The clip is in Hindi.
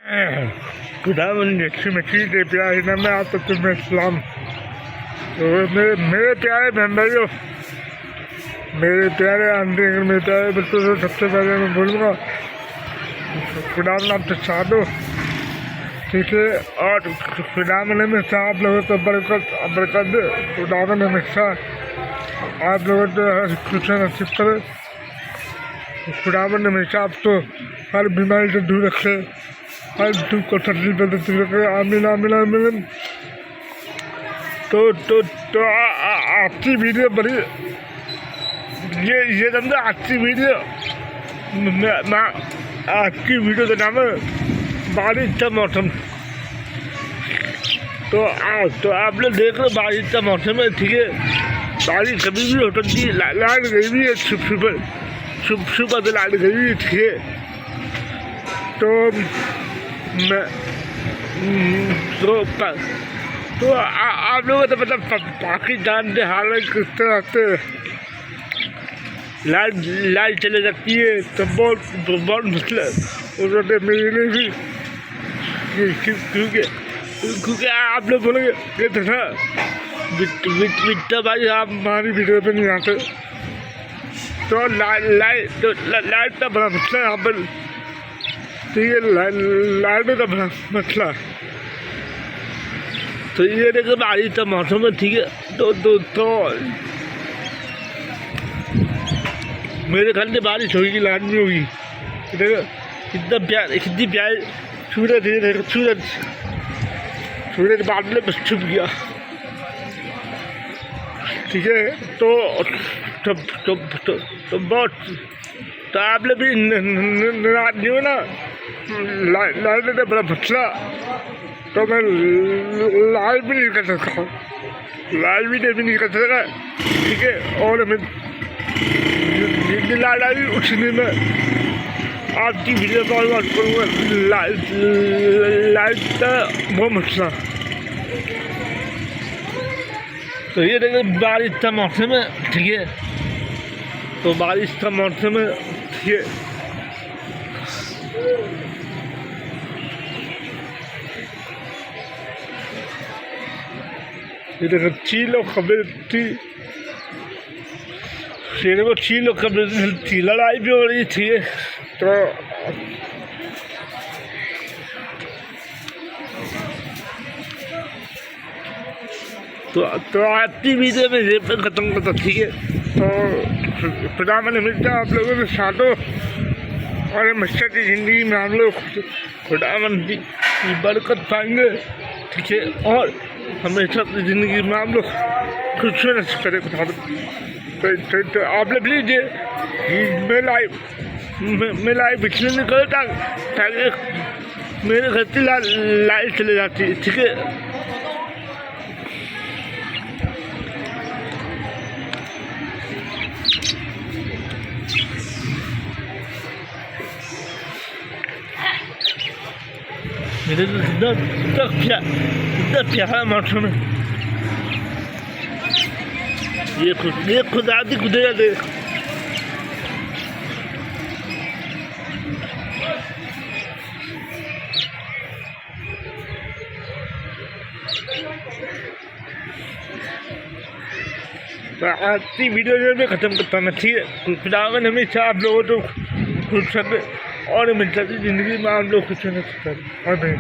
खुदावंद यीशु मसीह के प्यारे नाम में आप तुम्हें सलाम। तो मेरे प्यारे बहन भाइयों, मेरे प्यारे आंटी, मेरे प्यारे बच्चों से सबसे पहले मैं बोलूँगा खुदावंद आपसे साथ हो, ठीक है। और खुदावंद हमेशा आप लोगों को बरकत दे। खुदावंद हमेशा आप लोगों को खुश नसीब करे। खुदावंद हमेशा आपको हर बीमारी से दूर रखे, हर दुख को तकलीफ से दूर रखे। आमीन आमीन आमीन। तो आपकी वीडियो बड़ी ये समझो, आपकी वीडियो आपकी वीडियो का नाम है बारिश का मौसम। तो आप लोग देख रहे बारिश का मौसम है, ठीक है। बारिश कभी भी हो सकती है। लाइट गई भी है, सुबह से लाइट गई हुई है, ठीक है। तो आप लोगों को तो मतलब पाकिस्तान के हाल में किस तरह से लाइट चले जाती है, तो बहुत मुश्किल है उन्होंने मेरे लिए भी। क्योंकि आप लोग बोलेंगे ये था बिट्टा भाई आप हमारी वीडियो पे नहीं आते, तो लाइट का बड़ा मसला है यहाँ पर, ठीक है। लाइट का बड़ा मसला। तो ये देखो बारिश का मौसम है, ठीक है। तो मेरे घर में बारिश होगी, लाइट भी होगी। देखो कितनी प्यारी सूरज है, देखो सूरज बादल में छुप गया, ठीक है। तो आप लोग भी नाराज नहीं हो ना, लाइट का बड़ा मसला। तो मैं लाइव भी नहीं कर सकता, लाइव भी नहीं कर सकता, ठीक है। और मैं जितनी लाइट आई उतनी में आपकी वीडियो कॉल बात करूँगा। लाइट का बहुत मसला। तो ये देखिए बारिश का मौसम है, ठीक है। तो बारिश का मौसम है, ठीक है। ये देखो चीलो खबर थी, शेर को चीलो खबर थी, लड़ाई भी हो रही थी। तो आपकी वीडियो में ये पे ख़त्म करता, ठीक है। तो खुदा मैंने मिलता आप लोगों के साथ हो, और हमेशा की ज़िंदगी में हम लोग खुदावंद की बरकत पाएंगे, ठीक है। और हमेशा की ज़िंदगी में हम लोग खुश रहना करें खुदावंद। तो आप लोग लीजिए मैं लाइव पिछले नहीं करो ताकि मेरे घर की लाइट चले जाती है, ठीक है। मेरे तो इतना प्यारा मौसम है। ये खुदा दी खुदा दे। तो आज की वीडियो में ख़त्म करता मैं, ठीक है। खुदावन हमेशा आप लोगों को खुश रखे और हमेशा की ज़िंदगी में आप लोग खुश रहना सकते हैं।